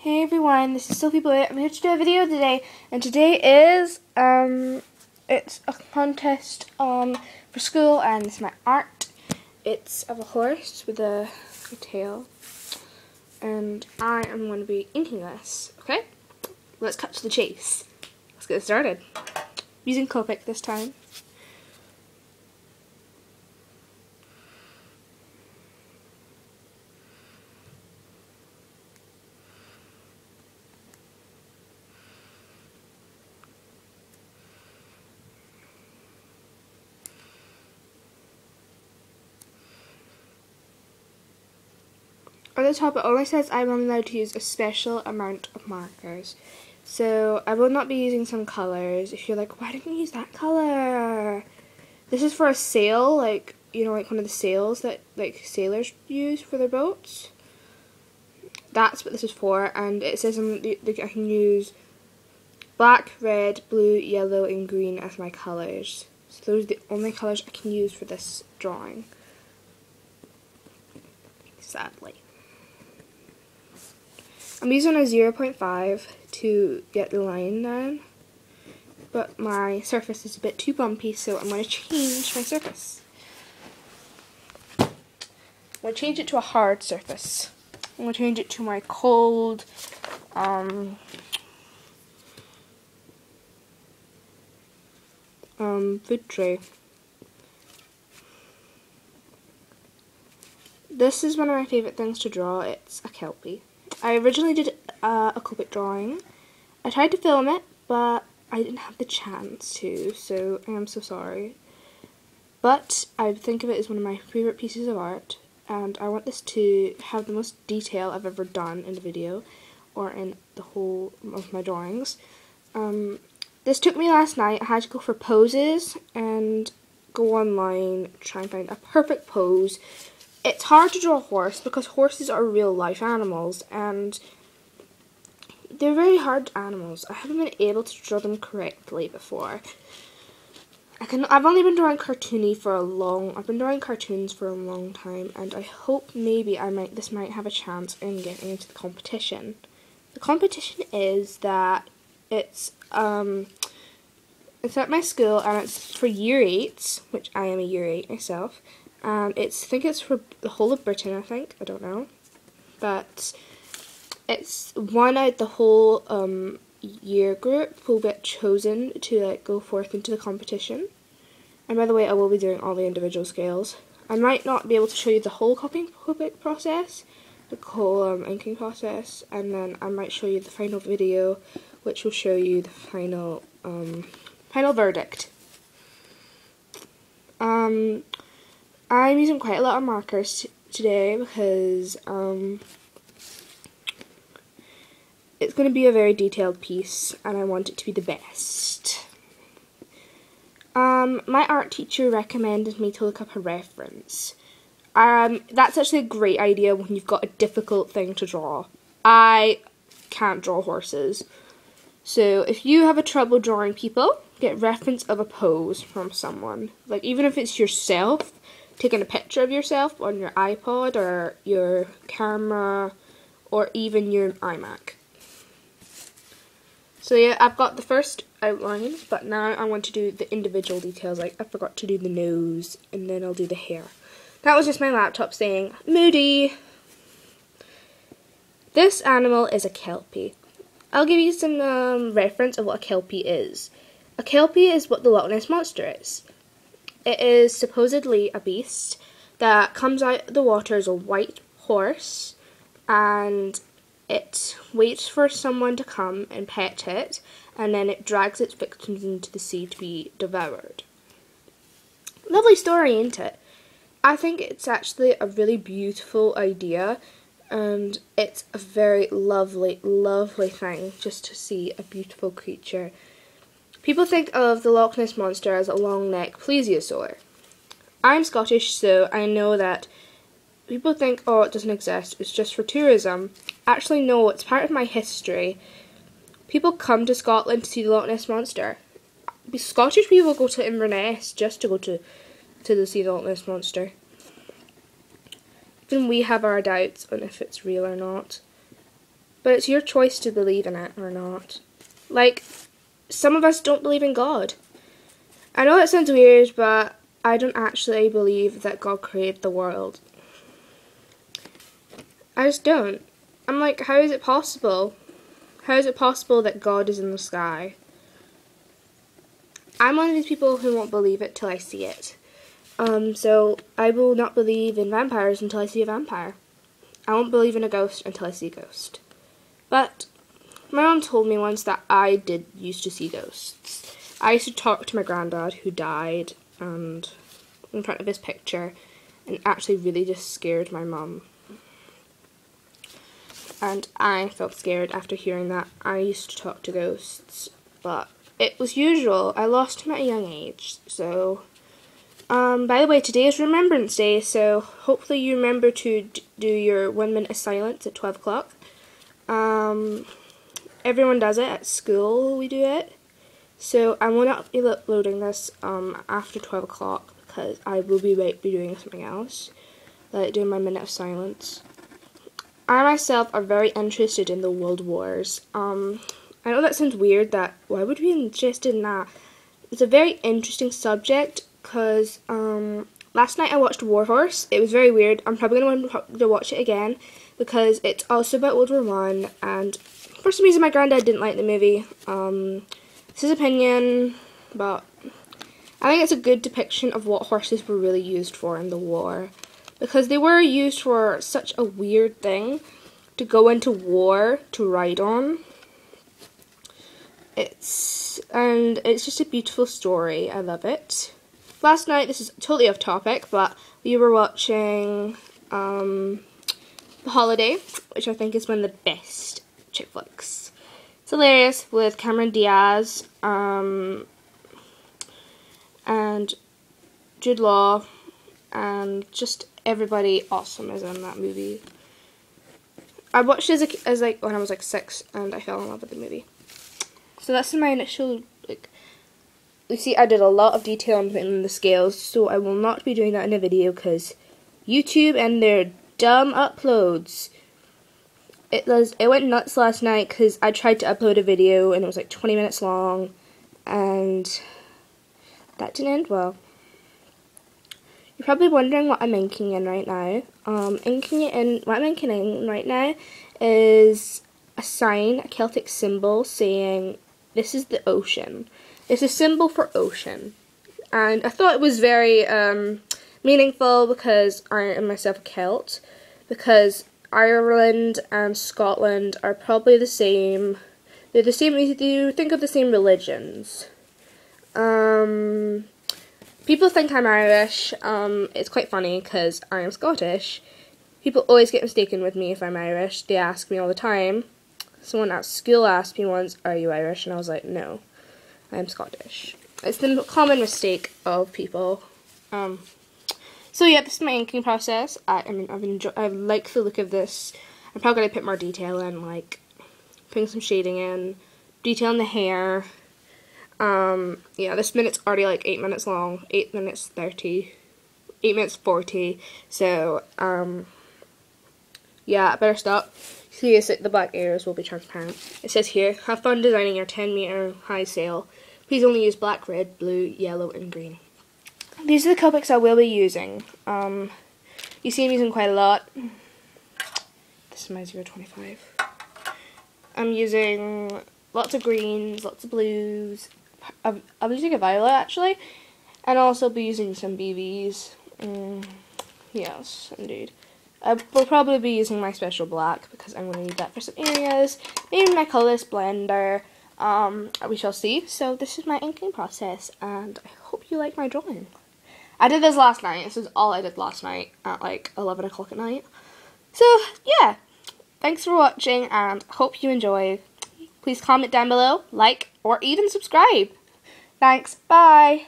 Hey everyone, this is Sophie Boy. I'm here to do a video today, and today is it's a contest for school, and it's my art. It's of a horse with a tail, and I am going to be inking this. Okay, let's cut to the chase. Let's get started. Using Copic this time. On the top it only says I'm only allowed to use a special amount of markers. So I will not be using some colours. If you're like, why didn't you use that colour? This is for a sail, like, you know, like one of the sails that like sailors use for their boats. That's what this is for, and it says I can use black, red, blue, yellow and green as my colours. So those are the only colours I can use for this drawing. Sadly. I'm using a 0.5 to get the line down, but my surface is a bit too bumpy, so I'm going to change my surface. I'm going to change it to a hard surface. I'm going to change it to my cold, food tray. This is one of my favourite things to draw. It's a kelpie. I originally did a Copic drawing. I tried to film it, but I didn't have the chance to, so I am so sorry. But I think of it as one of my favourite pieces of art, and I want this to have the most detail I've ever done in a video, or in the whole of my drawings. This took me last night. I had to go for poses and go online, try and find a perfect pose. It's hard to draw a horse because horses are real life animals and they're very hard animals. I haven't been able to draw them correctly before. I've only been drawing cartoony for I've been drawing cartoons for a long time, and I hope maybe this might have a chance in getting into the competition. The competition is that it's at my school, and it's for year 8s, which I am a year 8 myself. I think it's for the whole of Britain, I don't know. But it's one out the whole year group will get chosen to go forth into the competition. And by the way, I will be doing all the individual scales. I might not be able to show you the whole Copic process, the whole inking process, and then I might show you the final video, which will show you the final verdict. I'm using quite a lot of markers today because it's going to be a very detailed piece and I want it to be the best. My art teacher recommended me to look up a reference. That's actually a great idea when you've got a difficult thing to draw. I can't draw horses. So if you have a trouble drawing people, get reference of a pose from someone. Like even if it's yourself, taking a picture of yourself on your iPod or your camera or even your iMac. So yeah, I've got the first outline, but now I want to do the individual details. Like I forgot to do the nose, and then I'll do the hair. That was just my laptop saying, moody. This animal is a kelpie. I'll give you some reference of what a kelpie is. A kelpie is what the Loch Ness Monster is. It is supposedly a beast that comes out of the water as a white horse, and it waits for someone to come and pet it, and then it drags its victims into the sea to be devoured. Lovely story, ain't it? I think it's actually a really beautiful idea, and it's a very lovely, lovely thing just to see a beautiful creature. People think of the Loch Ness Monster as a long-necked plesiosaur. I'm Scottish, so I know that people think, oh, it doesn't exist, it's just for tourism. Actually, no, it's part of my history. People come to Scotland to see the Loch Ness Monster. Scottish people go to Inverness just to go to see the Loch Ness Monster. Even we have our doubts on if it's real or not. but it's your choice to believe in it or not. Like, some of us don't believe in God. I know it sounds weird, but I don't actually believe that God created the world. I just don't. I'm like, how is it possible? How is it possible that God is in the sky? I'm one of these people who won't believe it till I see it. So I will not believe in vampires until I see a vampire. I won't believe in a ghost until I see a ghost. But my mom told me once that I did used to see ghosts. I used to talk to my granddad who died and in front of his picture, and actually really just scared my mum. And I felt scared after hearing that. I used to talk to ghosts, but it was usual. I lost him at a young age, so... by the way, today is Remembrance Day, so hopefully you remember to do your 1 minute of silence at 12 o'clock. Everyone does it at school, we do it. So I will not be uploading this after 12 o'clock because I will be doing something else, like doing my minute of silence. I myself are very interested in the World Wars. I know that sounds weird, that why would we be interested in that? It's a very interesting subject because last night I watched War Horse. It was very weird. I'm probably going to want to watch it again because it's also about World War One, and for some reason my granddad didn't like the movie. It's his opinion, but I think it's a good depiction of what horses were really used for in the war, because they were used for such a weird thing to go into war to ride on. It's just a beautiful story. I love it. Last night, this is totally off topic, but we were watching The Holiday, which I think is one of the best chick flicks. It's hilarious with Cameron Diaz and Jude Law, and just everybody awesome is in that movie. I watched it as when I was like 6, and I fell in love with the movie. So that's my initial, you see I did a lot of detail in the scales, so I will not be doing that in a video because YouTube and their dumb uploads. It went nuts last night because I tried to upload a video and it was like 20 minutes long, and that didn't end well. You're probably wondering what I'm inking in right now. What I'm inking in right now is a sign, a Celtic symbol saying this is the ocean. It's a symbol for ocean, and I thought it was very meaningful because I am myself a Celt, because Ireland and Scotland are probably the same. They're the same. You think of the same religions. People think I'm Irish. It's quite funny because I am Scottish. People always get mistaken with me if I'm Irish. They ask me all the time. Someone at school asked me once, "Are you Irish?" And I was like, "No, I'm Scottish." It's the common mistake of people. So yeah, this is my inking process. I like the look of this. I'm probably gonna put more detail in, like putting some shading in, detailing the hair. Yeah, this minute's already like 8 minutes long, 8 minutes 30, 8 minutes 40, so, yeah, I better stop. See, the black areas will be transparent. It says here, have fun designing your 10-meter high sail. Please only use black, red, blue, yellow, and green. These are the Copics I will be using. You see I'm using quite a lot. This is my 025. I'm using lots of greens, lots of blues. I'm using a violet actually, and I'll also be using some BBs. Yes, indeed. I will probably be using my special black because I'm going to need that for some areas. Maybe my colourless blender. We shall see. So this is my inking process, and I hope you like my drawing. I did this last night. This is all I did last night at like 11 o'clock at night. So yeah, thanks for watching, and hope you enjoy. Please comment down below, like, or even subscribe. Thanks, bye!